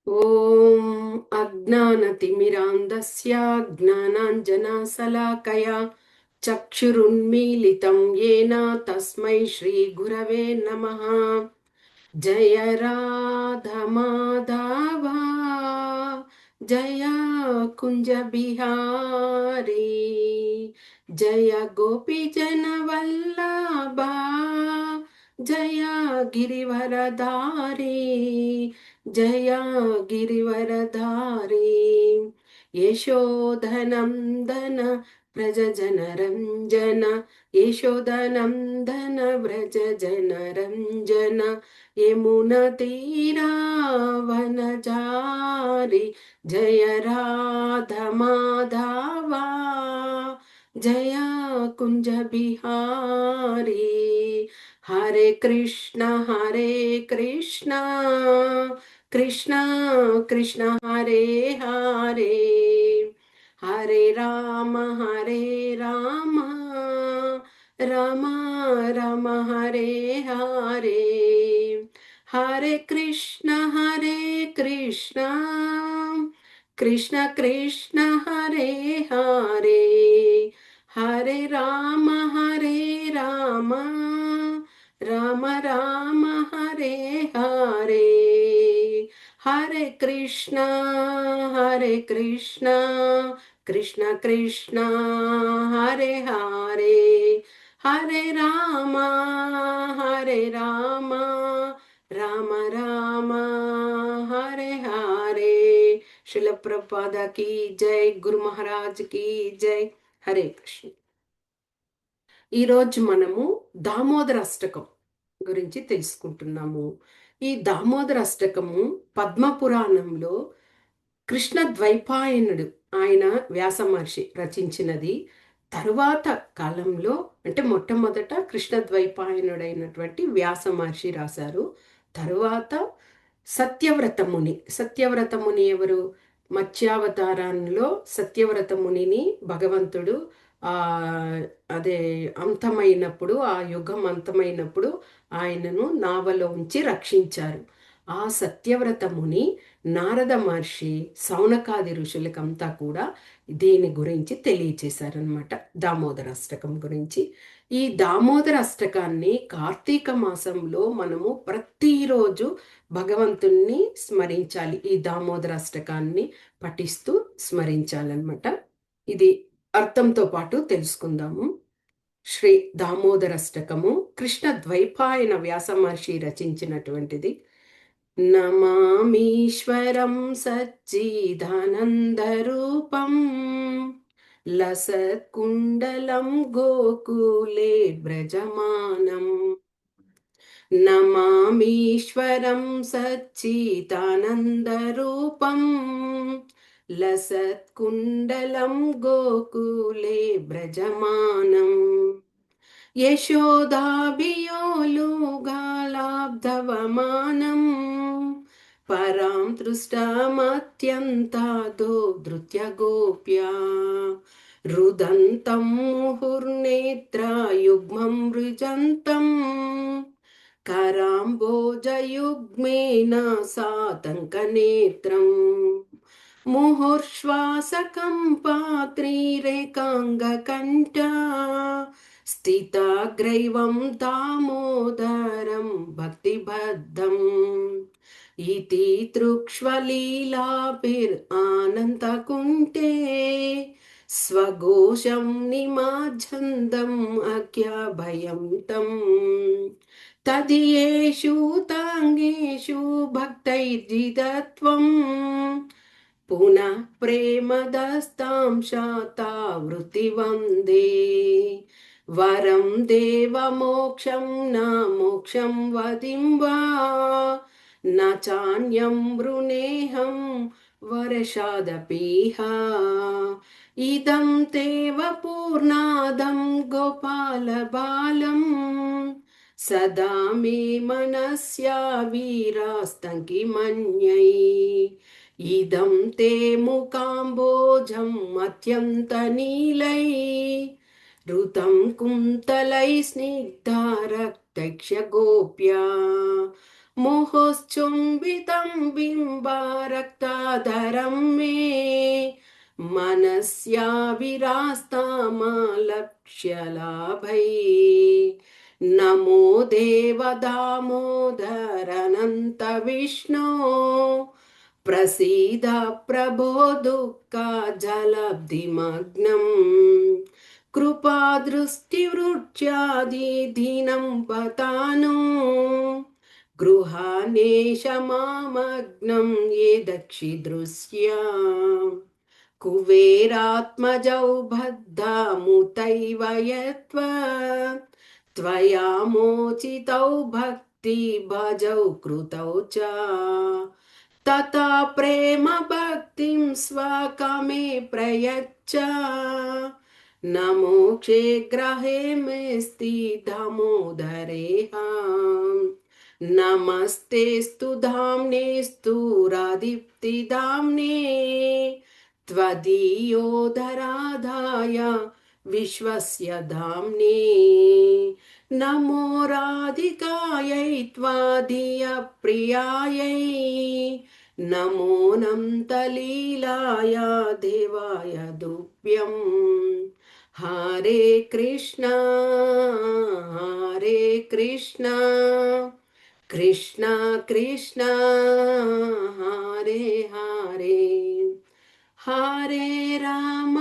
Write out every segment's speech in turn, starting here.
ॐ अज्ञानतिमिरान्धस्य ज्ञानाञ्जनशलाकया चक्षुरुन्मीलितं येन तस्मै श्रीगुरवे नमः। जय राधा माधव जय कुञ्ज बिहारी जय गोपी जन वल्लभा जय गिरिवरधारी जय गिरिवरधारी यशोधनन्दन व्रज जनरञ्जन यशोदनन्दन व्रज जनरञ्जन यमुनतीरावनचारि जय राधा माधवा जय कुञ्ज बिहारी हरे कृष्ण कृष्ण कृष्ण हरे हरे हरे राम राम राम हरे हरे हरे कृष्ण कृष्ण कृष्ण हरे हरे हरे राम राम राम हरे हरे हरे कृष्ण कृष्ण कृष्ण हरे हरे हरे राम राम राम हरे हरे। शिल प्रभुपाद की जय, गुरु महाराज की जय। हरे कृष्ण। ఈ రోజు మనము దామోదర అష్టకం గురించి తెలుసుకుంటున్నాము. ఈ దామోదర అష్టకము పద్మ పురాణంలో కృష్ణ ద్వైపాయనుడు ఆయన వ్యాస మహర్షి రచించినది. తరువాత కాలంలో అంటే మొట్టమొదట కృష్ణ ద్వైపాయనుడైనటువంటి వ్యాస మహర్షి రాశారు. తరువాత సత్యవ్రత ముని ఎవరు? మత్స్యావతారంలో సత్యవ్రత మునిని భగవంతుడు ఆ అదే అంతమైనప్పుడు, ఆ యుగం అంతమైనప్పుడు ఆయనను నావలో ఉంచి రక్షించారు. ఆ సత్యవ్రత ముని నారద మహర్షి సౌనకాది ఋషులకంతా కూడా దీని గురించి తెలియచేశారనమాట, దామోదర అష్టకం గురించి. ఈ దామోదర అష్టకాన్ని కార్తీక మాసంలో మనము ప్రతిరోజు భగవంతుణ్ణి స్మరించాలి. ఈ దామోదర అష్టకాన్ని పఠిస్తూ స్మరించాలన్నమాట. ఇది అర్థంతో పాటు తెలుసుకుందాము. శ్రీ దామోదరష్టకము కృష్ణ ద్వైపాయన వ్యాస మహర్షి రచించినటువంటిది. నమామీశ్వరం సచ్చిదానందరూపం లసత్కుండలం గోకులే వ్రజమానం. నమామీశ్వరం సచ్చిదానందరూపం లసత్కుండలం గోకులే వ్రజమానం. యశోదాభియోలుగాలాబ్ధవమానం పరాం దృష్టమత్యంతాదో ధృత్య గోప్యా రుదంతం ముహుర్నేత్రయుగ్మం మృజంతం कराम्बोजयुग्मेन सातङ्कनेत्रम् मुहुर्श्वासकम्पात्रिरेकाङ्गकण्ठा स्थिताग्रैवं दामोदरं भक्तिबद्धम् इति तृक्ष्वलीलाभिरानन्दकुण्ठे स्वघोषं निमाझन्दम् अज्ञाभयं तम् तदियेषु ताङ्गेषु भक्तैर्जितत्वम् पुनः प्रेमदस्तां शातावृत्तिवन्दे वरं देवमोक्षं न मोक्षं वदिं वा न चान्यं वृणेऽहं वर्षादपीह इदं तेव पूर्णादं गोपालबालम् सदा मे मनस्या वीरास्तङ्किमन्यै इदं ते मुकाम्बोजम् अत्यन्तनीलै ऋतं कुन्तलै स्निग्धा रक्तक्ष्य गोप्या मोहोश्चुम्बितं बिम्बारक्ताधरं मे मनस्या विरास्तामालक्ष्यलाभै नमो देवदामोदरनन्त विष्णो प्रसीद प्रभो दुःखजलब्धिमग्नम् कृपादृष्टिवृत्यादिदीनं पतानो गृहानेशमामग्नं ये दक्षिदृश्या कुबेरात्मजौ बद्धामुतैव त्वया मोचितौ भक्तिभजौ कृतौ च तथा प्रेम भक्तिं स्वकमे प्रयच्छ न मोक्षे ग्रहे मे स्थितमोदरेऽहम् नमस्तेस्तु धाम्नेस्तु रादीप्तिधाम्ने त्वदीयोदराधाय विश्वस्य धाम्ने नमो राधिकायै त्वदीयप्रियायै नमो नन्तलीलाय देवाय तुभ्यं हरे कृष्ण हरे कृष्ण कृष्ण कृष्ण हरे हरे हरे राम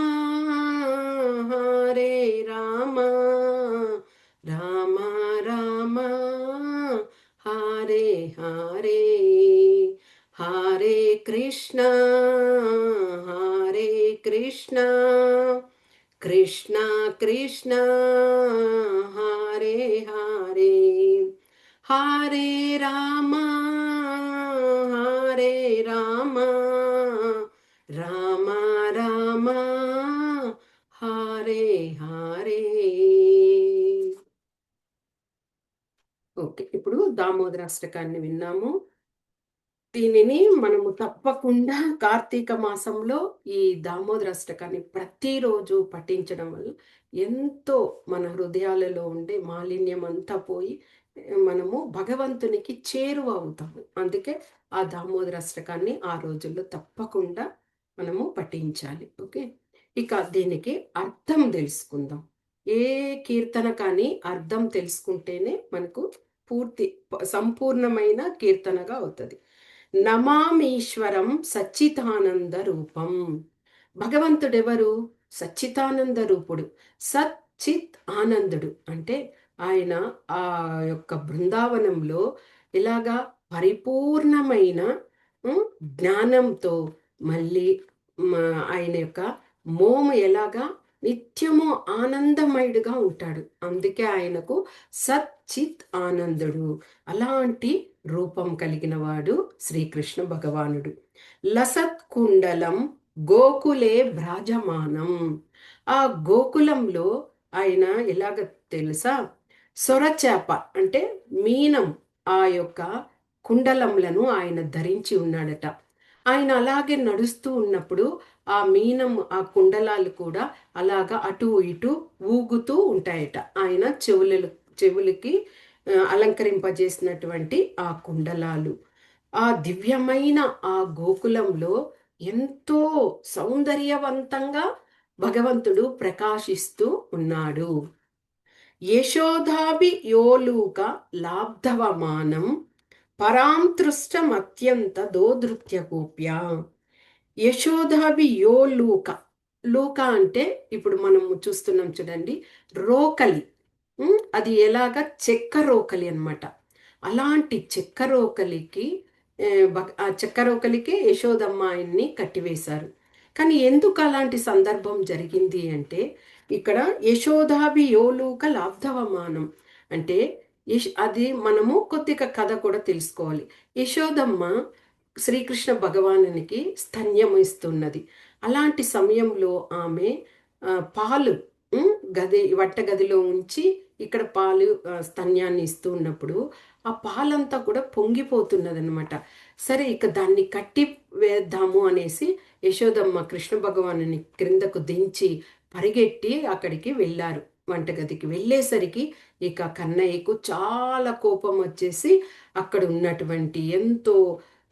हरे राम राम राम हरे हरे हरे कृष्ण कृष्ण कृष्ण हरे हरे हरे राम राम राम हरे हरे ఓకే, ఇప్పుడు దామోదరాష్టకాన్ని విన్నాము. దీనిని మనము తప్పకుండా కార్తీక మాసంలో ఈ దామోదరాష్టకాన్ని ప్రతిరోజు పఠించడం వల్ల ఎంతో మన హృదయాలలో ఉండే మాలిన్యం అంతా పోయి మనము భగవంతునికి చేరువ అవుతాము. అందుకే ఆ దామోదరాష్టకాన్ని ఆ రోజుల్లో తప్పకుండా మనము పఠించాలి. ఓకే, ఇక దీనికి అర్థం తెలుసుకుందాం. ఏ కీర్తన కానీ అర్థం తెలుసుకుంటేనే మనకు పూర్తి సంపూర్ణమైన కీర్తనగా అవుతుంది. నమామీశ్వరం సచ్చితానంద రూపం. భగవంతుడెవరు? సచ్చితానంద రూపుడు, సచ్చిత్ ఆనందుడు. అంటే ఆయన ఆ యొక్క బృందావనంలో ఇలాగా పరిపూర్ణమైన జ్ఞానంతో మళ్ళీ ఆయన యొక్క మోము ఎలాగా నిత్యము ఆనందమయుడుగా ఉంటాడు. అందుకే ఆయనకు సచ్చిత్ ఆనందుడు. అలాంటి రూపం కలిగిన వాడు శ్రీకృష్ణ భగవానుడు. లసత్ కుండలం గోకులే భ్రాజమానం. ఆ గోకులంలో ఆయన ఎలాగ తెలుసా? సొరచేప అంటే మీనం ఆ యొక్క కుండలంలను ఆయన ధరించి ఉన్నాడట. ఆయన అలాగే నడుస్తూ ఉన్నప్పుడు ఆ మీనం ఆ కుండలాలు కూడా అలాగా అటు ఇటు ఊగుతూ ఉంటాయట. ఆయన చెవులకి అలంకరింపజేసినటువంటి ఆ కుండలాలు ఆ దివ్యమైన ఆ గోకులంలో ఎంతో సౌందర్యవంతంగా భగవంతుడు ప్రకాశిస్తూ ఉన్నాడు. యశోధాభి యోలూక లాబ్ధవమానం పరాంతృష్టమత్యంత దోధృత్య గోప్య. యశోధాభి యోలూక, లూక అంటే ఇప్పుడు మనం చూస్తున్నాం చూడండి, రోకలి. అది ఎలాగా చెక్క రోకలి అనమాట. అలాంటి చెక్క రోకలికి ఆ చెక్క రోకలికి యశోదమ్మ ఆయన్ని కట్టివేశారు. కానీ ఎందుకు అలాంటి సందర్భం జరిగింది అంటే ఇక్కడ యశోదాభి యోలూక లాబ్ధవమానం అంటే అది మనము కొద్దిగా కథ కూడా తెలుసుకోవాలి. యశోదమ్మ శ్రీకృష్ణ భగవానునికి స్తన్యం ఇస్తున్నది. అలాంటి సమయంలో ఆమె పాలు వంటగదిలో ఉంచి ఇక్కడ పాలు స్తన్యాన్ని ఇస్తూ ఉన్నప్పుడు ఆ పాలంతా కూడా పొంగిపోతున్నది అనమాట. సరే, ఇక దాన్ని కట్టి వేద్దాము అనేసి యశోదమ్మ కృష్ణ భగవానుని క్రిందకు దించి పరిగెట్టి అక్కడికి వెళ్ళారు. వంటగదికి వెళ్ళేసరికి ఇక కన్నయ్యకు చాలా కోపం వచ్చేసి అక్కడ ఉన్నటువంటి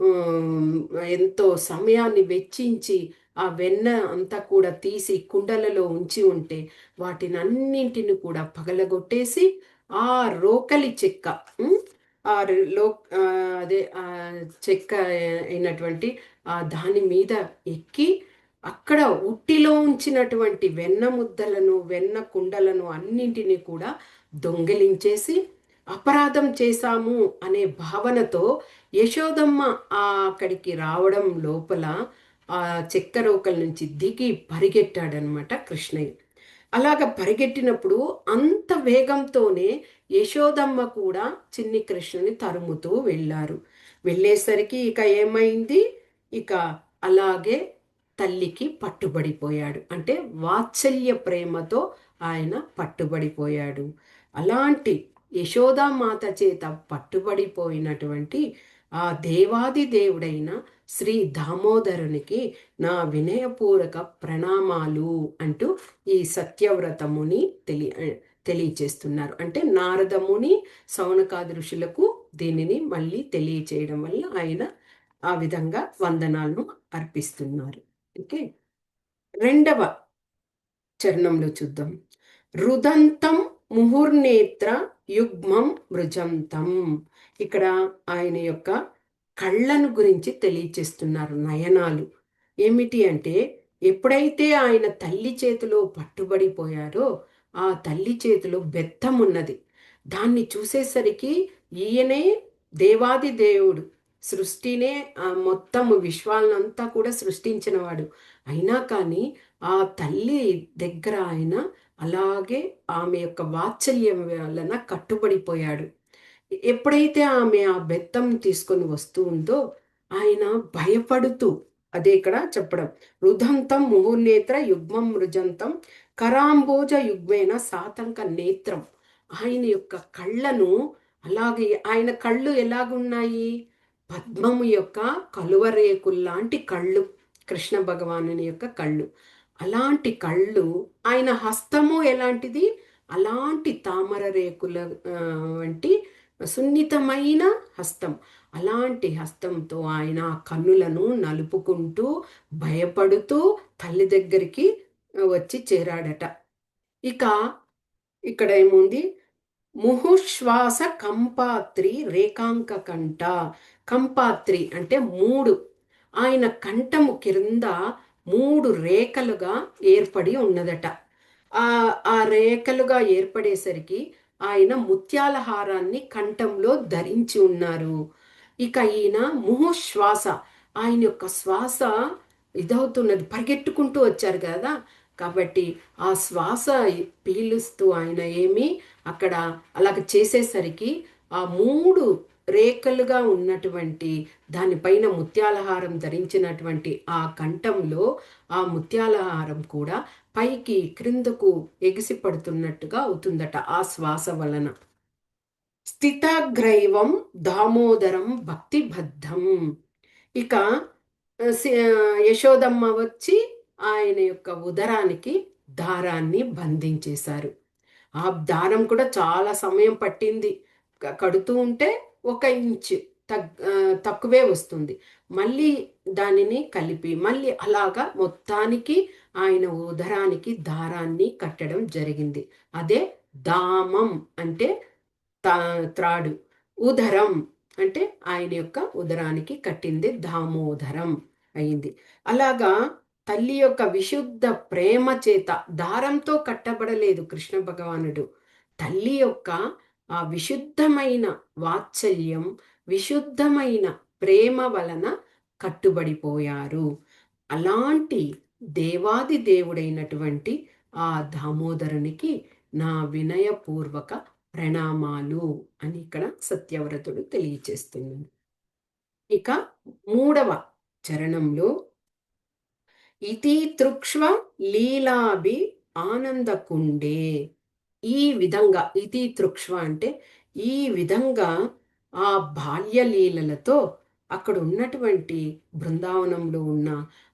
ఉమ్, ఎంతో సమయాన్ని వెచ్చించి ఆ వెన్న అంతా కూడా తీసి కుండలలో ఉంచి ఉంటే వాటిని అన్నింటిని కూడా పగలగొట్టేసి ఆ రోకలి చెక్క ఉమ్, ఆ లో ఆ, అదే ఆ చెక్క అయినటువంటి ఆ దాని మీద ఎక్కి అక్కడ ఉట్టిలో ఉంచినటువంటి వెన్న ముద్దలను వెన్న కుండలను అన్నింటినీ కూడా దొంగిలించేసి అపరాధం చేశాము అనే భావనతో యశోదమ్మ అక్కడికి రావడం లోపల ఆ చెక్క రోకల నుంచి దిగి పరిగెట్టాడనమాట కృష్ణయ్య. అలాగ పరిగెట్టినప్పుడు అంత వేగంతోనే యశోదమ్మ కూడా చిన్ని కృష్ణుని తరుముతూ వెళ్ళారు. వెళ్ళేసరికి ఇక ఏమైంది, ఇక అలాగే తల్లికి పట్టుబడిపోయాడు. అంటే వాత్సల్య ప్రేమతో ఆయన పట్టుబడిపోయాడు. అలాంటి యశోదామాత చేత పట్టుబడిపోయినటువంటి ఆ దేవాది దేవుడైన శ్రీ దామోదరునికి నా వినయపూర్వక ప్రణామాలు అంటూ ఈ సత్యవ్రతముని తెలియచేస్తున్నారు. అంటే నారదముని సౌనకాది ఋషులకు దీనిని మళ్ళీ తెలియచేయడం వల్ల ఆయన ఆ విధంగా వందనాలను అర్పిస్తున్నారు. ఓకే, రెండవ చరణంలో చూద్దాం. రుదంతం ముహుర్నేత్ర యుగ్మం మృజంతం. ఇక్కడ ఆయన యొక్క కళ్ళను గురించి తెలియచేస్తున్నారు, నయనాలు. ఏమిటి అంటే ఎప్పుడైతే ఆయన తల్లి చేతిలో పట్టుబడిపోయారో ఆ తల్లి చేతిలో బెత్తం ఉన్నది. దాన్ని చూసేసరికి ఈయనే దేవాది దేవుడు, సృష్టినే మొత్తము విశ్వాలనంతా కూడా సృష్టించినవాడు. అయినా కానీ ఆ తల్లి దగ్గర ఆయన అలాగే ఆమె యొక్క వాత్సల్యం వలన కట్టుబడిపోయాడు. ఎప్పుడైతే ఆమె ఆ బెత్తం తీసుకొని వస్తూ ఉందో ఆయన భయపడుతూ, అదే ఇక్కడ చెప్పడం, రుదంతం ముహుర్నేత్ర యుగ్మం మృజంతం కరాంబోజ యుగ్మేన సాతంక నేత్రం. ఆయన యొక్క కళ్ళను అలాగే, ఆయన కళ్ళు ఎలాగున్నాయి, పద్మము యొక్క కలువరేకుల్లాంటి కళ్ళు, కృష్ణ భగవానుని యొక్క కళ్ళు. అలాంటి కళ్ళు, ఆయన హస్తము ఎలాంటిది, అలాంటి తామర రేకుల వంటి సున్నితమైన హస్తం. అలాంటి హస్తంతో ఆయన కన్నులను నలుపుకుంటూ భయపడుతూ తల్లి దగ్గరికి వచ్చి చేరాడట. ఇక ఇక్కడ ఏముంది, ముహుశ్వాస కంపాత్రి రేఖాంక కంఠ. కంపాత్రి అంటే మూడు, ఆయన కంఠము క్రింద మూడు రేఖలుగా ఏర్పడి ఉన్నదట. ఆ ఆ రేఖలుగా ఏర్పడేసరికి ఆయన ముత్యాల హారాన్ని కంఠంలో ధరించి ఉన్నారు. ఇక ఈయన ముహుశ్వాస, ఆయన యొక్క శ్వాస ఇదవుతున్నది, పరిగెట్టుకుంటూ వచ్చారు కదా, కాబట్టి ఆ శ్వాస పీలుస్తూ ఆయన అక్కడ అలాగ చేసేసరికి ఆ మూడు రేఖలుగా ఉన్నటువంటి దానిపైన ముత్యాలహారం ధరించినటువంటి ఆ కంఠంలో ఆ ముత్యాలహారం కూడా పైకి క్రిందకు ఎగిసి పడుతున్నట్టుగా అవుతుందట ఆ శ్వాస వలన. స్థితగ్రైవం దామోదరం భక్తిబద్ధం. ఇక యశోదమ్మ వచ్చి ఆయన యొక్క ఉదరానికి దారాన్ని బంధించేశారు. ఆ దారం కూడా చాలా సమయం పట్టింది. కడుతూ ఉంటే 1 ఇంచు తక్కువే వస్తుంది. మళ్ళీ దానిని కలిపి మళ్ళీ అలాగా మొత్తానికి ఆయన ఉదరానికి దారాన్ని కట్టడం జరిగింది. అదే దామం అంటే త్రాడు, ఉదరం అంటే ఆయన యొక్క ఉదరానికి కట్టింది దామోదరం అయింది. అలాగా తల్లి యొక్క విశుద్ధ ప్రేమ చేత దారంతో కట్టబడలేదు కృష్ణ భగవానుడు. తల్లి యొక్క ఆ విశుద్ధమైన వాత్సల్యం, విశుద్ధమైన ప్రేమ వలన కట్టుబడిపోయారు. అలాంటి దేవాది దేవుడైనటువంటి ఆ దామోదరునికి నా వినయపూర్వక ప్రణామాలు అని ఇక్కడ సత్యవ్రతుడు తెలియచేస్తున్నాడు. ఇక 3వ చరణంలో ఇతి తృక్ష్వ లీలాభి ఆనందకుండే. ఈ విధంగా, ఇతి తృక్ష్వ అంటే ఈ విధంగా ఆ బాల్యలీలలతో అక్కడ ఉన్నటువంటి బృందావనంలో ఉన్న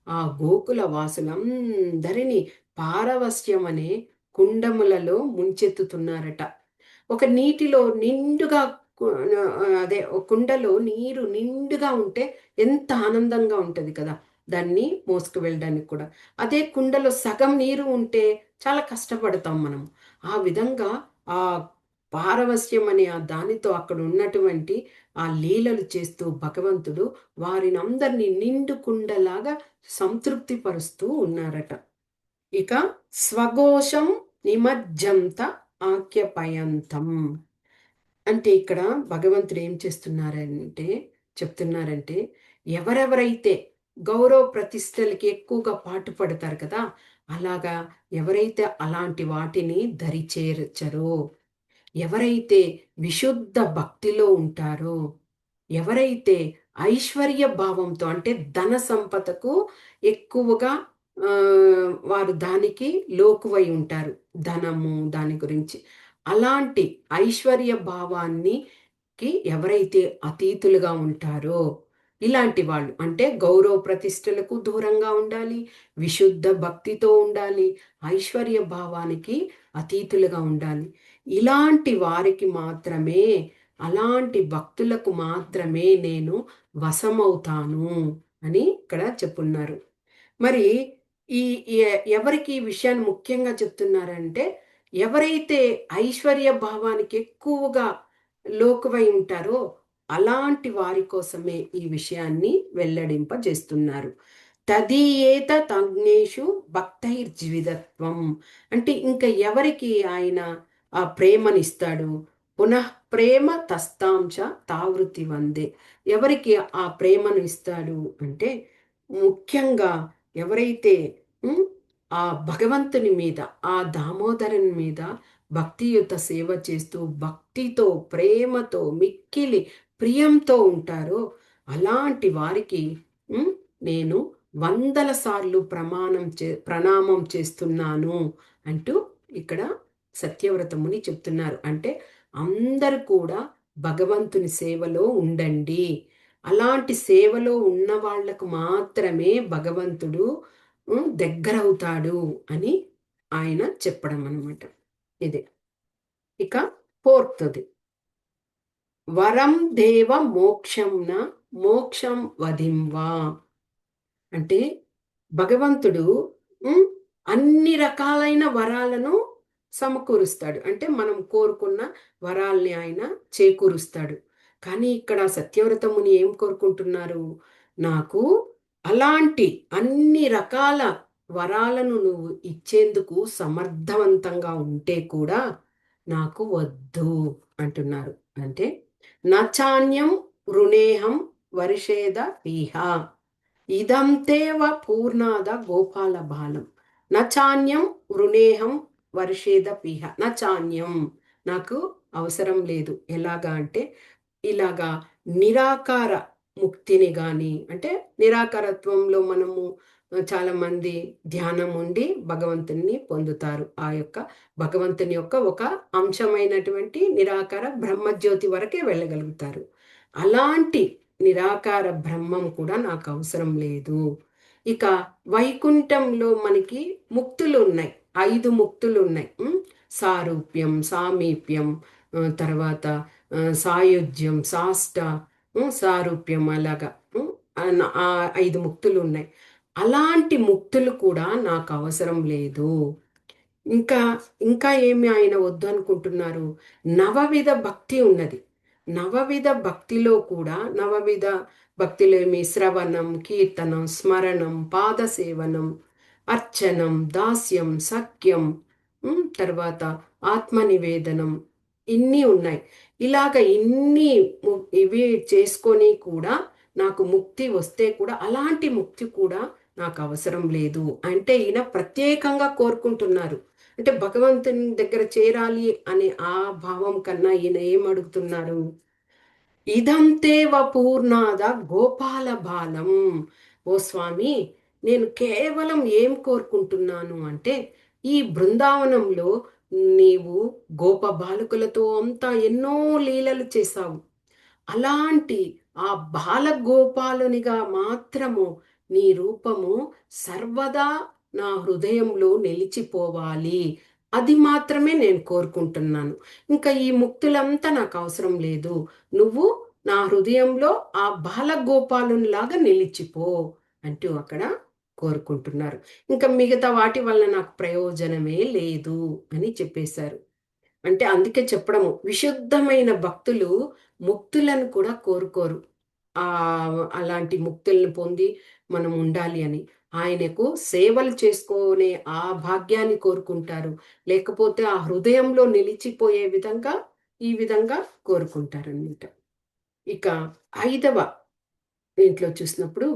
ఆ గోకుల వాసులందరినీ పారవస్యం అనే కుండములలో ముంచెత్తుతున్నారట. ఒక నీటిలో నిండుగా అదే ఒక కుండలో నీరు నిండుగా ఉంటే ఎంత ఆనందంగా ఉంటది కదా! దాన్ని మోసుకు వెళ్ళడానికి కూడా. అదే కుండలో సగం నీరు ఉంటే చాలా కష్టపడతాం మనం. ఆ విధంగా ఆ పారవస్యం అనే ఆ దానితో అక్కడ ఉన్నటువంటి ఆ లీలలు చేస్తూ భగవంతుడు వారినందరినీ నిండు కుండలాగా సంతృప్తి పరుస్తూ ఉన్నారట. ఇక స్వఘోషం నిమజ్జంత ఆఖ్యపయంతం. అంటే ఇక్కడ భగవంతుడు ఏం చేస్తున్నారంటే చెప్తున్నారంటే ఎవరెవరైతే గౌరవ ప్రతిష్టలకి ఎక్కువగా పాటుపడతారు కదా! అలాగా ఎవరైతే అలాంటి వాటిని దరిచేర్చరో, ఎవరైతే విశుద్ధ భక్తిలో ఉంటారో, ఎవరైతే ఐశ్వర్య భావంతో అంటే ధన సంపదకు ఎక్కువగా వారు దానికి లోకువై ఉంటారు. ధనము దాని గురించి. అలాంటి ఐశ్వర్య భావాన్ని ఎవరైతే అతీతులుగా ఉంటారో, ఇలాంటి వాళ్ళు అంటే గౌరవ ప్రతిష్టలకు దూరంగా ఉండాలి, విశుద్ధ భక్తితో ఉండాలి, ఐశ్వర్య భావానికి అతీతులుగా ఉండాలి. ఇలాంటి వారికి మాత్రమే, అలాంటి భక్తులకు మాత్రమే నేను వశమవుతాను అని ఇక్కడ చెప్పున్నారు. మరి ఈ ఎవరికి ఈ విషయాన్ని ముఖ్యంగా చెప్తున్నారంటే, ఎవరైతే ఐశ్వర్య భావానికి ఎక్కువగా లోకువై ఉంటారో, అలాంటి వారి కోసమే ఈ విషయాన్ని వెల్లడింపజేస్తున్నారు. తదీయేత తజ్ఞేషు భక్తైర్జీవితత్వం. అంటే ఇంక ఎవరికి ఆయన ఆ ప్రేమనిస్తాడు? పునః ప్రేమ తస్తాంచ తావృతి వందే. ఎవరికి ఆ ప్రేమను ఇస్తాడు అంటే, ముఖ్యంగా ఎవరైతే ఉమ్, ఆ భగవంతుని మీద, ఆ దామోదరుని మీద భక్తియుత సేవ చేస్తూ భక్తితో ప్రేమతో మిక్కిలి ప్రియంతో ఉంటారో అలాంటి వారికి ఉమ్, నేను వందల సార్లు ప్రణామం చేస్తున్నాను అంటూ ఇక్కడ సత్యవ్రతముని చెప్తున్నారు. అంటే అందరు కూడా భగవంతుని సేవలో ఉండండి. అలాంటి సేవలో ఉన్న వాళ్లకు మాత్రమే భగవంతుడు దగ్గరవుతాడు అని ఆయన చెప్పడం అన్నమాట. ఇది ఇక ఫోర్త్ది వరం దేవ మోక్షంన మోక్షం వదింవా. అంటే భగవంతుడు ఉమ్, అన్ని రకాలైన వరాలను సమకూరుస్తాడు. అంటే మనం కోరుకున్న వరాల్ని ఆయన చేకూరుస్తాడు. కానీ ఇక్కడ సత్యవ్రత ముని ఏం కోరుకుంటున్నారు? నాకు అలాంటి అన్ని రకాల వరాలను నువ్వు ఇచ్చేందుకు సమర్థవంతంగా ఉంటే కూడా నాకు వద్దు అంటున్నారు. అంటే నచాన్యం రుణేహం వర్షేద పీహ ఇదంతేవ పూర్ణాద గోపాల బాలం నచాన్యం రుణేహం వర్షేద పీహ నచాన్యం నాకు అవసరం లేదు. ఎలాగా అంటే ఇలాగా నిరాకార ముక్తిని కానీ అంటే నిరాకారత్వంలో మనము చాలా మంది ధ్యానం ఉండి భగవంతుని పొందుతారు. ఆ యొక్క భగవంతుని యొక్క ఒక అంశమైనటువంటి నిరాకార బ్రహ్మజ్యోతి వరకే వెళ్ళగలుగుతారు. అలాంటి నిరాకార బ్రహ్మం కూడా నాకు అవసరం లేదు. ఇక వైకుంఠంలో మనకి ముక్తులు ఉన్నాయి. 5 ముక్తులు ఉన్నాయి. సారూప్యం, సామీప్యం, తర్వాత సాయుజ్యం, సాష్ట, సారూప్యం అలాగా ఆ 5 ముక్తులు ఉన్నాయి. అలాంటి ముక్తులు కూడా నాకు అవసరం లేదు. ఇంకా ఇంకా ఏమి ఆయన వద్దు అనుకుంటున్నారు? నవవిధ భక్తి ఉన్నది. నవవిధ భక్తిలో కూడా నవవిధ భక్తిలో ఏమి శ్రవణం, కీర్తనం, స్మరణం, పాదసేవనం, అర్చనం, దాస్యం, సఖ్యం, తర్వాత ఆత్మనివేదనం ఇన్ని ఉన్నాయి. ఇలాగ ఇన్ని ఇవి చేసుకొని కూడా నాకు ముక్తి వస్తే కూడా అలాంటి ముక్తి కూడా నాకు అవసరం లేదు అంటే ఈయన ప్రత్యేకంగా కోరుకుంటున్నారు. అంటే భగవంతుని దగ్గర చేరాలి అనే ఆ భావం కన్నా ఈయన ఏం అడుగుతున్నారు? ఇదంతేవ పూర్ణాద గోపాల బాలం. ఓ స్వామి, నేను కేవలం ఏం కోరుకుంటున్నాను అంటే ఈ బృందావనంలో నీవు గోప బాలకులతో అంతా ఎన్నో లీలలు చేశావు. అలాంటి ఆ బాలగోపాలునిగా మాత్రము నీ రూపము సర్వదా నా హృదయంలో నిలిచిపోవాలి అది మాత్రమే నేను కోరుకుంటున్నాను. ఇంకా ఈ ముక్తులంతా నాకు అవసరం లేదు. నువ్వు నా హృదయంలో ఆ బాలగోపాలునిలాగా నిలిచిపో అంటూ అక్కడ కోరుకుంటున్నారు. ఇంకా మిగతా వాటి వల్ల నాకు ప్రయోజనమే లేదు అని చెప్పేశారు. అంటే అందుకే చెప్పడము, విశుద్ధమైన భక్తులు ముక్తులను కూడా కోరుకోరు. అలాంటి ముక్తులను పొంది మనం ఉండాలి అని. ఆయనకు సేవలు చేసుకునే ఆ భాగ్యాన్ని కోరుకుంటారు. లేకపోతే ఆ హృదయంలో నిలిచిపోయే విధంగా ఈ విధంగా కోరుకుంటారన్నమాట. ఇక 5వ దీంట్లో చూసినప్పుడు,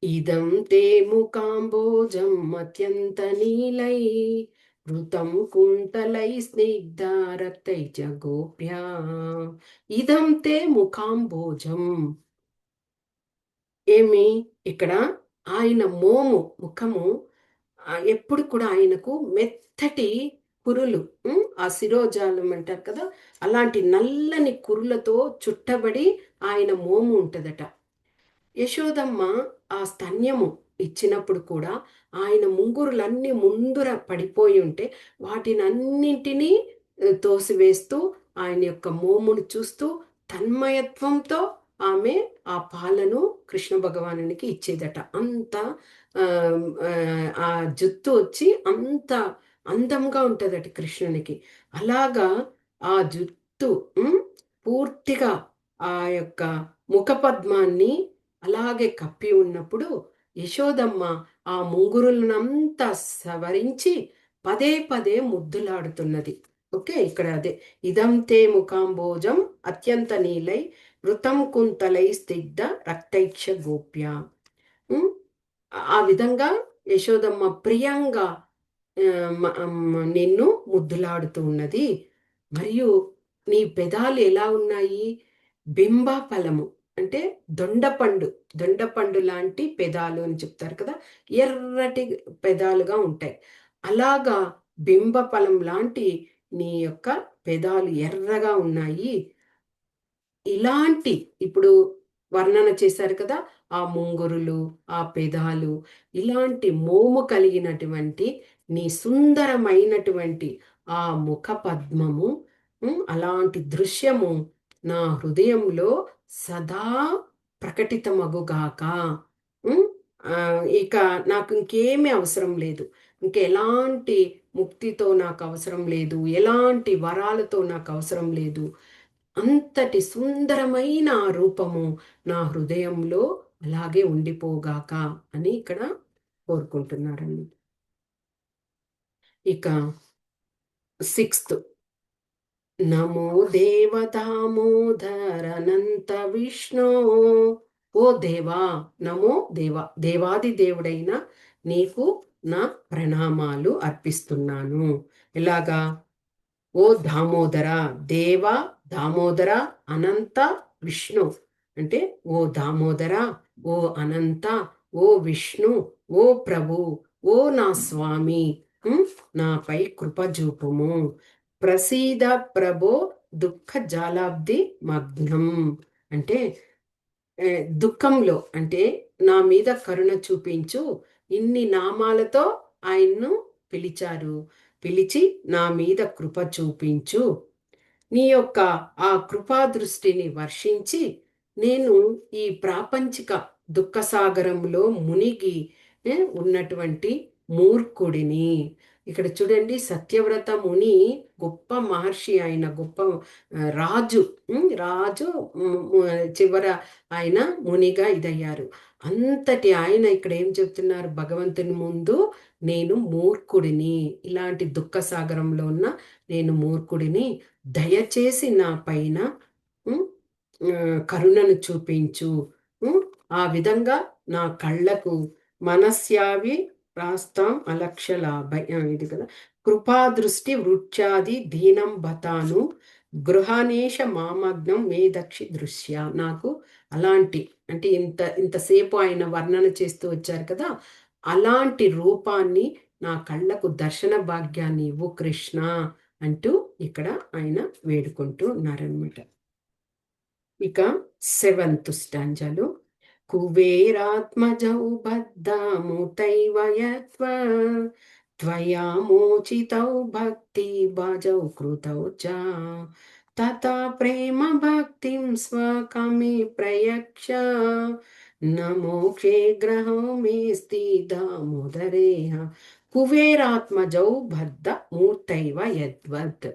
ఇదం తే ముకాంబోజం అత్యంత నీలై ఋతం కుంతలై స్నిగ్ధ రక్తై చ గోప్యా ఇదం తే ముకాంబోజం. ఏమి ఇక్కడ ఆయన ముఖము ఎప్పుడు కూడా ఆయనకు మెత్తటి కురులు, ఆ శిరోజాలం అంటారు కదా, అలాంటి నల్లని కురులతో చుట్టబడి ఆయన మోము ఉంటదట. యశోదమ్మ ఆ స్తన్యము ఇచ్చినప్పుడు కూడా ఆయన ముంగురులన్నీ ముందుర పడిపోయి ఉంటే వాటిని అన్నింటినీ తోసివేస్తూ ఆయన యొక్క మోమును చూస్తూ తన్మయత్వంతో ఆమె ఆ పాలను కృష్ణ భగవానునికి ఇచ్చేదట. అంత ఆ, ఆ ఆ జుత్తు వచ్చి అంత అందంగా ఉంటుందట కృష్ణునికి. అలాగా ఆ జుత్తు పూర్తిగా ఆ యొక్క ముఖపద్మాన్ని అలాగే కప్పి ఉన్నప్పుడు యశోదమ్మ ఆ ముంగురులనంతా సవరించి పదే పదే ముద్దులాడుతున్నది. ఓకే, ఇక్కడ అదే ఇదంతే ముఖాంబోజం అత్యంత నీలై వృతం కుంతలై స్నిగ్ధ రక్తైక్ష గోప్య. ఉమ్, ఆ విధంగా యశోదమ్మ ప్రియంగా నిన్ను ముద్దులాడుతూ ఉన్నది. మరియు నీ పెదాలు ఎలా ఉన్నాయి? బింబ ఫలము అంటే దొండపండు, దొండపండు లాంటి పెదాలు అని చెప్తారు కదా, ఎర్రటి పెదాలుగా ఉంటాయి. అలాగా బింబ ఫలం లాంటి నీ యొక్క పెదాలు ఎర్రగా ఉన్నాయి. ఇలాంటి ఇప్పుడు వర్ణన చేశారు కదా, ఆ ముంగురులు, ఆ పెదాలు, ఇలాంటి మోము కలిగినటువంటి నీ సుందరమైనటువంటి ఆ ముఖ పద్మము, అలాంటి దృశ్యము నా హృదయంలో సదా ప్రకటితమగుగాక. ఉమ్, ఆ, ఇక నాకు ఇంకేమీ అవసరం లేదు. ఇంకెలాంటి ముక్తితో నాకు అవసరం లేదు, ఎలాంటి వరాలతో నాకు అవసరం లేదు. అంతటి సుందరమైన ఆ రూపము నా హృదయంలో అలాగే ఉండిపోగాక అని ఇక్కడ కోరుకుంటున్నారండి. ఇక 6th, నమో దేవదామోదరనంత విష్ణు. ఓ దేవా, నమో దేవా, దేవాది దేవుడైన నీకు నా ప్రణామాలు అర్పిస్తున్నాను. ఎలాగా? ఓ దామోదర, దేవ దామోదర అనంత విష్ణు అంటే ఓ దామోదర, ఓ అనంత, ఓ విష్ణు, ఓ ప్రభు, ఓ నా స్వామి, నాపై కృప చూపుము. ప్రసీద ప్రభో దుఃఖ జాలాబ్ది మగ్నం అంటే దుఃఖంలో అంటే నా మీద కరుణ చూపించు. ఇన్ని నామాలతో ఆయన్ను పిలిచారు. పిలిచి నా మీద కృప చూపించు. నీ యొక్క ఆ కృపా దృష్టిని వర్షించి నేను ఈ ప్రాపంచిక దుఃఖసాగరంలో మునిగి ఉన్నటువంటి మూర్ఖుడిని. ఇక్కడ చూడండి, సత్యవ్రత ముని గొప్ప మహర్షి, ఆయన గొప్ప రాజు. రాజు చివర ఆయన మునిగా ఇదయ్యారు. అంతటి ఆయన ఇక్కడ ఏం చెప్తున్నారు భగవంతుని ముందు? నేను మూర్ఖుడిని, ఇలాంటి దుఃఖ సాగరంలో ఉన్న నేను మూర్ఖుడిని, దయచేసి నా పైన కరుణను చూపించు. ఆ విధంగా నా కళ్ళకు మనస్యావి రాస్తాం అలక్షలాభై ఇది కదా, కృపా దృష్టి వృక్షాది దీనం బతాను గృహానేష మామగ్నం మేదక్షి దృశ్య. నాకు అలాంటి అంటే ఇంతసేపు ఆయన వర్ణన చేస్తూ వచ్చారు కదా, అలాంటి రూపాన్ని నా కళ్ళకు దర్శన భాగ్యాన్ని ఇవ్వు కృష్ణ అంటూ ఇక్కడ ఆయన వేడుకుంటూ ఉన్నారనమాట. ఇక 7th స్టాంజాలో, కుబేరాత్మజౌ బద్ధాముతైవ యత్వ त्वया मोचितौ भक्ति भजौ कृतौ च तथा प्रेम भक्तिं स्वकमे प्रयक्ष न मोक्षे ग्रहो मेस्ति दामोदरेह కుబేరాత్మజౌ బద్ధ మూర్తైవ యద్వత్.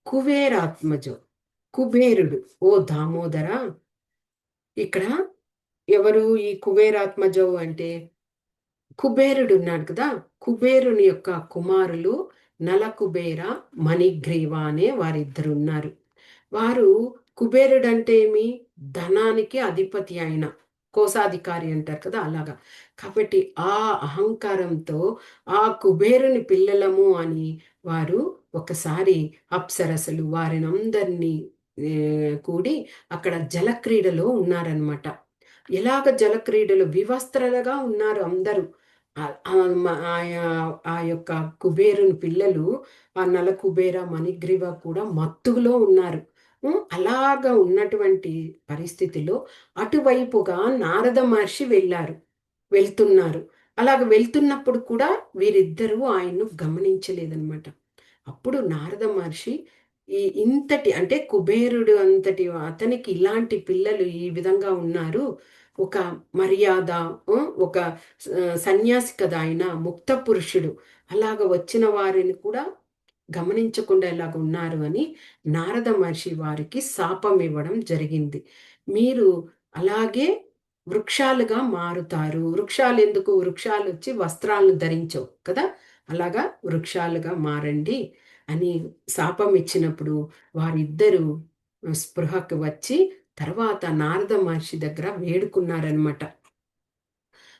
కుబేరాత్మజౌ, కుబేరుడు. ఓ దామోదర, ఇక్కడ ఎవరు ఈ కుబేరాత్మజౌ అంటే కుబేరుడు ఉన్నాడు కదా, కుబేరుని యొక్క కుమారులు నలకుబేర, మణిగ్రీవ అనే వారిద్దరు ఉన్నారు. వారు కుబేరుడు అంటే ఏమి? ధనానికి అధిపతి అయిన కోశాధికారి అంటారు కదా, అలాగా. కాబట్టి ఆ అహంకారంతో ఆ కుబేరుని పిల్లలము అని వారు ఒకసారి అప్సరసలు వారిని అందరినీ కూడి అక్కడ జలక్రీడలో ఉన్నారనమాట. ఎలాగ జలక్రీడలు వివస్త్రలుగా ఉన్నారు అందరూ. ఆ యొక్క కుబేరుని పిల్లలు, ఆ నల కుబేర మణిగ్రీవ కూడా మత్తులో ఉన్నారు. అలాగా ఉన్నటువంటి పరిస్థితిలో అటువైపుగా నారద మహర్షి వెళ్తున్నారు. అలాగ వెళ్తున్నప్పుడు కూడా వీరిద్దరూ ఆయన్ను గమనించలేదన్నమాట. అప్పుడు నారద మహర్షి ఇంతటి అంటే కుబేరుడు అంతటి అతనికి ఇలాంటి పిల్లలు ఈ విధంగా ఉన్నారు, ఒక మర్యాద, ఒక సన్యాసి కదా ఆయన, ముక్త పురుషుడు, అలాగ వచ్చిన వారిని కూడా గమనించకుండా ఇలాగ ఉన్నారు అని నారద మహర్షి వారికి శాపం ఇవ్వడం జరిగింది. మీరు అలాగే వృక్షాలుగా మారుతారు. వృక్షాలు ఎందుకు? వృక్షాలు వచ్చి వస్త్రాలను ధరించవు కదా, అలాగా వృక్షాలుగా మారండి అని శాపం ఇచ్చినప్పుడు వారిద్దరూ స్పృహకు వచ్చి తర్వాత నారద మహర్షి దగ్గర వేడుకున్నారనమాట.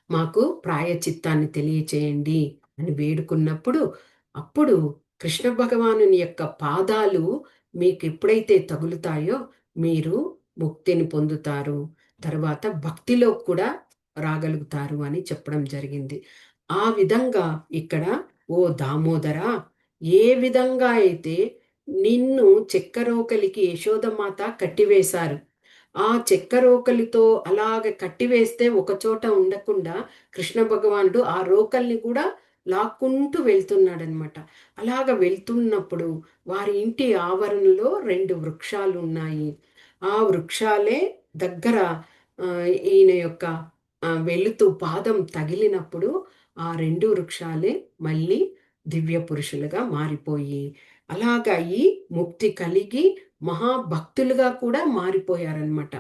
మాకు ప్రాయచిత్తాన్ని తెలియచేయండి అని వేడుకున్నప్పుడు అప్పుడు కృష్ణ భగవానుని యొక్క పాదాలు మీకు ఎప్పుడైతే తగులుతాయో మీరు ముక్తిని పొందుతారు, తర్వాత భక్తిలో కూడా రాగలుగుతారు అని చెప్పడం జరిగింది. ఆ విధంగా ఇక్కడ ఓ దామోదర, ఏ విధంగా అయితే నిన్ను చెక్కరోకలికి యశోదమాత కట్టివేశారు, ఆ చెక్క రోకలితో అలాగ కట్టివేస్తే ఒక చోట ఉండకుండా కృష్ణ భగవానుడు ఆ రోకల్ని కూడా లాక్కుంటూ వెళ్తున్నాడనమాట. అలాగ వెళ్తున్నప్పుడు వారి ఇంటి ఆవరణలో 2 వృక్షాలు ఉన్నాయి. ఆ వృక్షాలే దగ్గర ఈయన యొక్క వెళుతూ పాదం తగిలినప్పుడు ఆ 2 వృక్షాలే మళ్ళీ దివ్య పురుషులుగా మారిపోయి అలాగా ఈ ముక్తి కలిగి మహాభక్తులుగా కూడా మారిపోయారనమాట.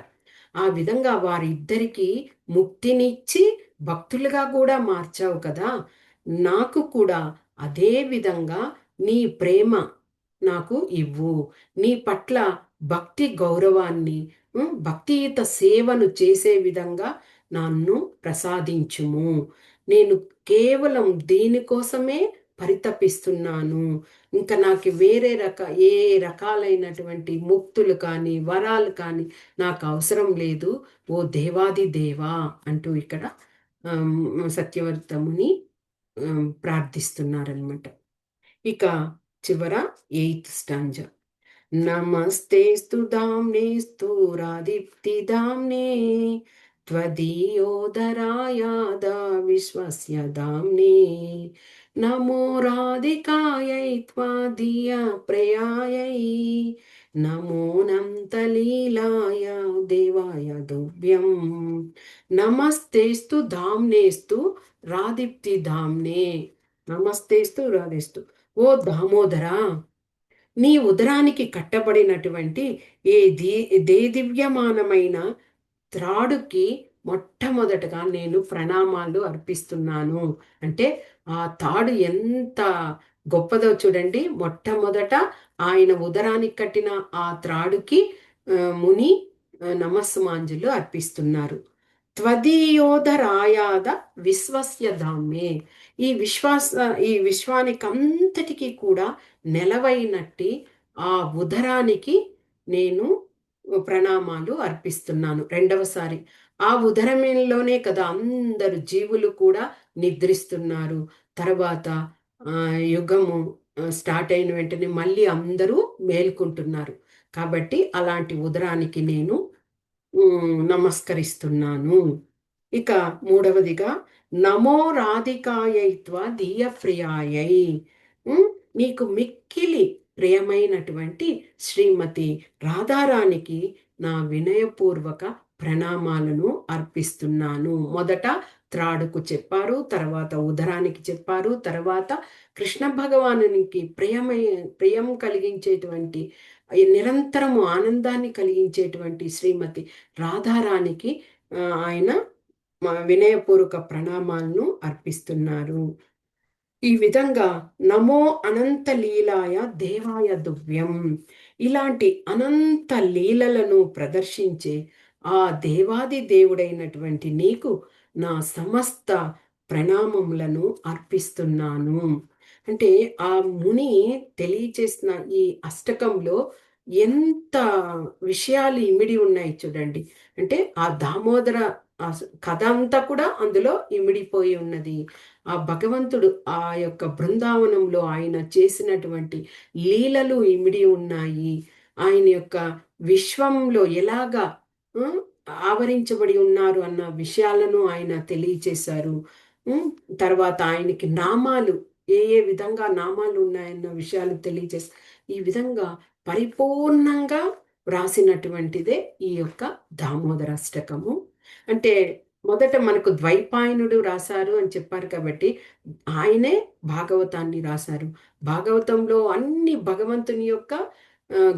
ఆ విధంగా వారిద్దరికి ముక్తినిచ్చి భక్తులుగా కూడా మార్చావు కదా, నాకు కూడా అదే విధంగా నీ ప్రేమ నాకు ఇవ్వు, నీ పట్ల భక్తి గౌరవాన్ని, భక్తియుత సేవను చేసే విధంగా నన్ను ప్రసాదించుము. నేను కేవలం దీనికోసమే పరితపిస్తున్నాను. ఇంకా నాకు వేరే ఏ రకాలైనటువంటి ముక్తులు కానీ వరాలు కానీ నాకు అవసరం లేదు, ఓ దేవాది దేవా అంటూ ఇక్కడ సత్యవర్తముని ప్రార్థిస్తున్నారనమాట. ఇక చివర 8th స్టాంజా. నమస్తేస్తు దామ్నేస్తు రాదీప్తిదామ్నే त्वदीयोदरायाद विश्वस्य दाम्ने नमो राधिकायै त्वदीय प्रयायै नमो नन्तलीलाय देवाय तुभ्यं नमस्तेस्तु धाम्नेस्तु రాదీప్తి ధామ్నే. నమస్తేస్తు రాధిస్తూ, ఓ దామోదరా, నీ ఉదరానికి కట్టబడినటువంటి దే దివ్యమానమైన త్రాడుకి మొట్టమొదటగా నేను ప్రణామాలు అర్పిస్తున్నాను. అంటే ఆ తాడు ఎంత గొప్పదో చూడండి. మొట్టమొదట ఆయన ఉదరానికి కట్టిన ఆ త్రాడుకి ముని నమస్సుమాంజలు అర్పిస్తున్నారు. త్వదీయోధరాయాద విశ్వస్య ధామ్మే. ఈ విశ్వానికి అంతటికీ కూడా నెలవైనట్టి ఆ ఉదరానికి నేను ప్రణామాలు అర్పిస్తున్నాను. రెండవసారి ఆ ఉదరమేలోనే కదా అందరు జీవులు కూడా నిద్రిస్తున్నారు. తర్వాత యుగము స్టార్ట్ అయిన వెంటనే మళ్ళీ అందరూ మేల్కుంటున్నారు. కాబట్టి అలాంటి ఉదరానికి నేను నమస్కరిస్తున్నాను. ఇక మూడవదిగా నమో రాధికాయైత్వ ధీయప్రియాయై. ఉమ్, నీకు మిక్కిలి ప్రియమైనటువంటి శ్రీమతి రాధారానికి నా వినయపూర్వక ప్రణామాలను అర్పిస్తున్నాను. మొదట త్రాడుకు చెప్పారు, తర్వాత ఉదరానికి చెప్పారు, తర్వాత కృష్ణ భగవానునికి ప్రియం కలిగించేటువంటి నిరంతరము ఆనందాన్ని కలిగించేటువంటి శ్రీమతి రాధారానికి ఆయన వినయపూర్వక ప్రణామాలను అర్పిస్తున్నారు. ఈ విధంగా నమో అనంత లీలాయ దేవాయ దువ్యం, ఇలాంటి అనంత లీలలను ప్రదర్శించే ఆ దేవాది దేవుడైనటువంటి నీకు నా సమస్త ప్రణామములను అర్పిస్తున్నాను. అంటే ఆ ముని తెలియచేసిన ఈ అష్టకంలో ఎంత విషయాలు ఇమిడి ఉన్నాయి చూడండి. అంటే ఆ దామోదర కథ అంతా కూడా అందులో ఇమిడిపోయి ఉన్నది. ఆ భగవంతుడు ఆ యొక్క బృందావనంలో ఆయన చేసినటువంటి లీలలు ఇమిడి ఉన్నాయి. ఆయన యొక్క విశ్వంలో ఎలాగా ఆవరించబడి ఉన్నారు అన్న విషయాలను ఆయన తెలియచేశారు. తర్వాత ఆయనకి నామాలు ఏ ఏ విధంగా నామాలు ఉన్నాయన్న విషయాలు తెలియజేసి ఈ విధంగా పరిపూర్ణంగా వ్రాసినటువంటిదే ఈ యొక్క దామోదర అష్టకము. అంటే మొదట మనకు ద్వైపాయనుడు రాశారు అని చెప్పారు కాబట్టి ఆయనే భాగవతాన్ని రాశారు. భాగవతంలో అన్ని భగవంతుని యొక్క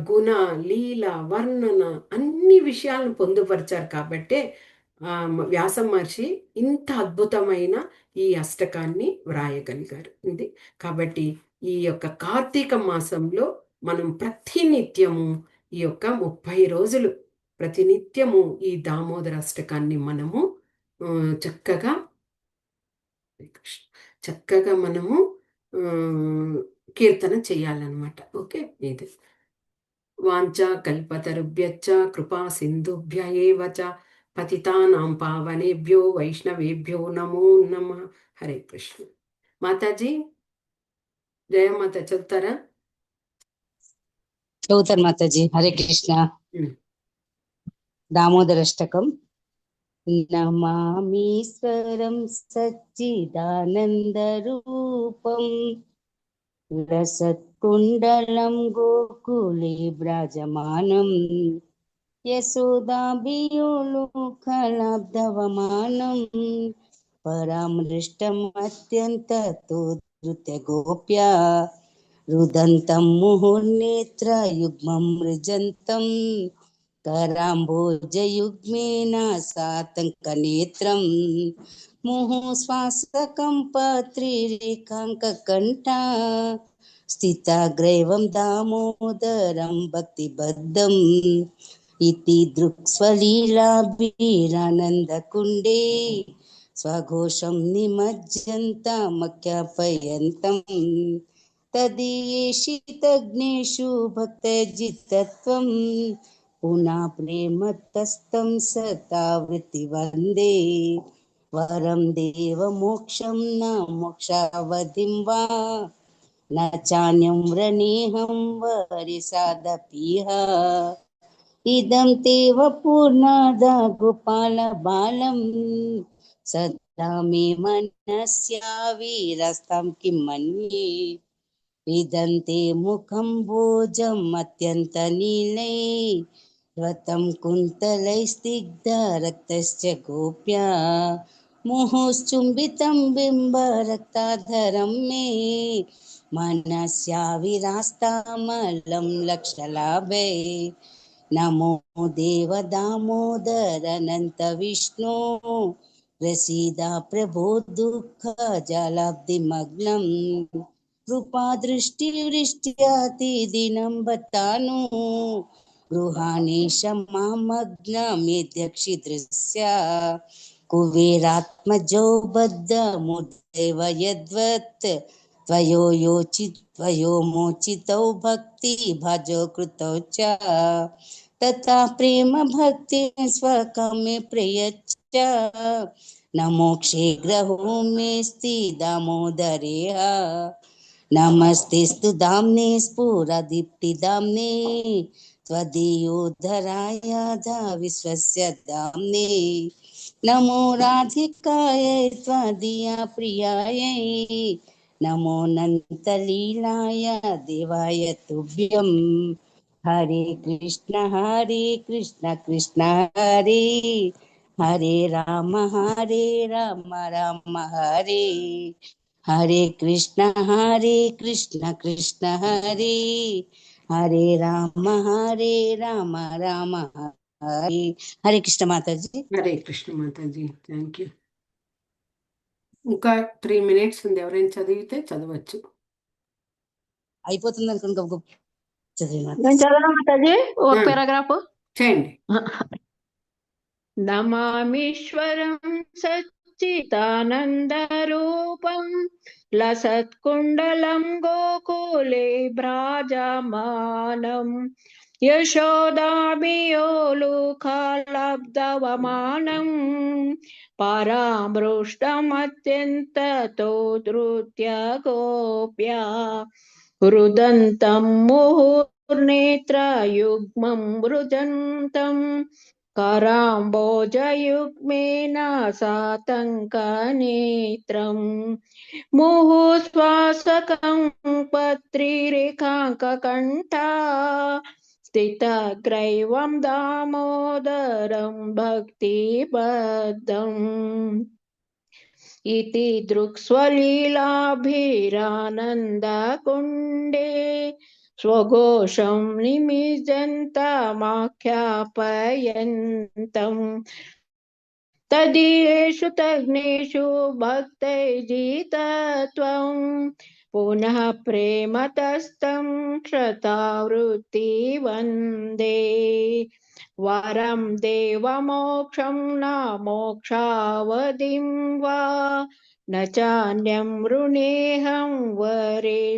గుణ, లీల, వర్ణన అన్ని విషయాలను పొందుపరిచారు కాబట్టే వ్యాస మహర్షి ఇంత అద్భుతమైన ఈ అష్టకాన్ని వ్రాయగలిగారు. ఇది కాబట్టి ఈ యొక్క కార్తీక మాసంలో మనం ప్రతినిత్యము ఈ యొక్క 30 రోజులు ప్రతినిత్యము ఈ దామోదర అష్టకాన్ని మనము చక్కగా చక్కగా మనము కీర్తన చేయాలన్నమాట. ఓకే, ఇది వాంఛా కల్పతరుభ్యశ్చ కృపా సింధుభ్య ఏవ చ పతితానాం పావనేభ్యో వైష్ణవేభ్యో నమో నమః. హరే కృష్ణ. మాతాజీ జయమాత చదువుతారా? చదువుతారు మాతాజీ. హరే కృష్ణ. దామోదరష్టకం. నమామీశ్వరం సచ్చిదానందరూపం రసత్కుండలం గోకులే బ్రాజమానం యశోదాభియోలుకలబ్ధవమానం పరామృష్టమత్యంతతో ధృత్య గోప్యా రుదంతం ముహుర్నేత్రయుగ్మం మృజంతం कराम्बोजयुग्मेन सातङ्कनेत्रं मुहुश्वासकम्पत्रिरेकाङ्ककण्ठा स्थिताग्रैवं दामोदरं भक्तिबद्धम् इति दृक्स्वलीलाभिरानन्दकुण्डे स्वघोषं निमज्जन्तमख्यापयन्तम् तदीयेषितज्ञेषु भक्तजितत्वम् पुनः प्रेमतस्तं सतावृत्ति वन्दे वरं देवमोक्षं न मोक्षावधिं वा न चान्यं व्रणेऽहं वरिसादपीह इदं तेव पूर्णादा गोपालबालं सदा मे मनस्याविरस्तं किं मन्ये विदन्ते मुखं भोजम् अत्यन्तनीले व्रतं कुन्तलैस्निग्धरक्तश्च गोप्या मुहुश्चुम्बितं बिम्बरक्ताधरं मे मनस्याविरास्तामलं लक्षलाभे नमो देव दामोदर अनन्त विष्णु प्रसीदा प्रभो दुःख जलाब्धिमग्नम् कृपा दृष्टिवृष्ट्यातिदिनं बतानु गृहाणि क्षमामग्नमेध्यक्षिदृश्य कुबेरात्मजो बद्धमुदैव यद्वत् त्वयो मोचितौ भक्ति भजो कृतौ च तथा प्रेम भक्ति स्वकमे प्रयच्छ न मोक्षे ग्रहो मेस्ति दामोदरेह नमस्तेस्तु दाम्ने स्फुरदीप्तिदाम्ने त्वदीयोद्धरायाधा विश्वस्य दाम्ने नमो राधिकायै त्वदीया प्रियायै नमो नन्तलीलाय देवाय तुभ्यं हरे कृष्ण कृष्ण हरे हरे राम राम हरे हरे कृष्ण कृष्ण हरे हरे राम राम हरे हरे कृष्ण माता जी। Hare Krishna Mataji, thank you. ఇంకా 3 minutes ఉంది, ఎవరైనా చదివితే చదవచ్చు. అయిపోతుంది అనుకోండి గబగబ చదివి మాత. నేను చదవనా మాతాజీ ఒక పారాగ్రాఫ్? చేయండి. నమామీశ్వరం సచ్చిదానందరూపం లసత్కుండలం గోకులే భ్రాజమానం యశోదాభియోలుకాలబ్ధవమానం పరామృష్టమత్యంతతో ధృత్య గోప్యా रुदन्तं मुहुर्नेत्रयुग्मं मृजन्तं कराम्बोजयुग्मेन सातङ्कनेत्रम् मुहुश्वासकं पत्रिरेखाङ्ककण्ठा स्थितग्रैवं दामोदरं भक्तिबद्धम् इति दृक्स्वलीलाभिरानन्दकुण्डे स्वघोषं निमिजन्तमाख्यापयन्तम् तदीयेषु तज्ञेषु भक्तैर्जितत्वं पुनः प्रेमतस्तं क्षतावृत्ति वरं देवमोक्षं न मोक्षावधिं वा न चान्यं वृणेऽहं वरेशादपीह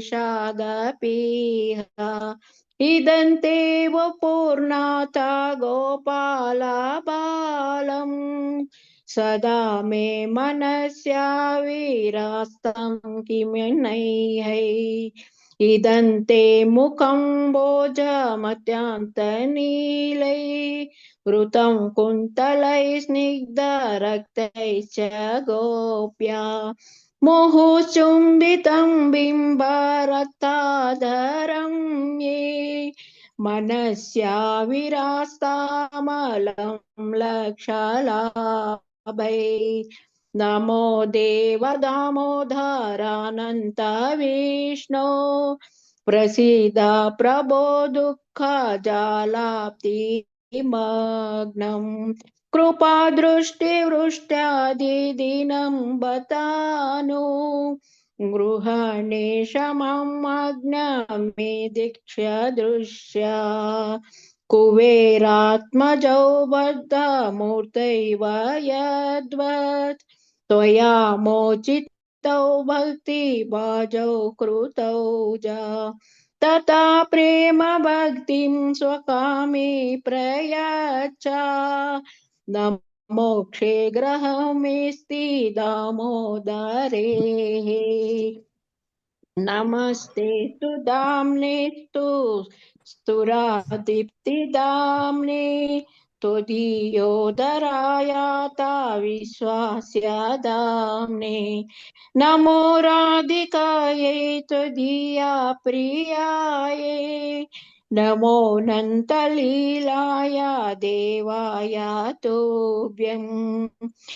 इदन्तेव पूर्णाता गोपाला बालम् सदा मे मनस्याविरास्तं किमनैहै इदन्ते मुखं भोजमत्यान्तनीलै वृतं कुन्तलै स्निग्धरक्तैश्च गोप्या मुहुचुम्बितं बिम्बरक्ताधरं ये मनस्याविरास्तामलं लक्षलाभै नमो देव दामोदरानन्त विष्णो प्रसीद प्रभो दुःखजालाप्तिमग्नं कृपादृष्टिवृष्ट्यादिदिनं बतानु गृहाणे क्षमं अज्ञामे दीक्ष्य दृश्या कुबेरात्मजौ बद्धमूर्तैव यद्वत् त्वया मोचितौ भक्तिभाजौ कृतौ च तथा प्रेम भक्तिं स्वकामे प्रयच्छ न मोक्षे ग्रहमेस्ति दामोदरे नमस्ते तु दाम्ने तु स्तुरादीप्तिदाम्ने त्वदीयोदरायाता विश्वास्य दाम्ने नमो राधिकायै त्वदीया प्रियायै नमो नन्तलीलाय देवाय तुभ्यम्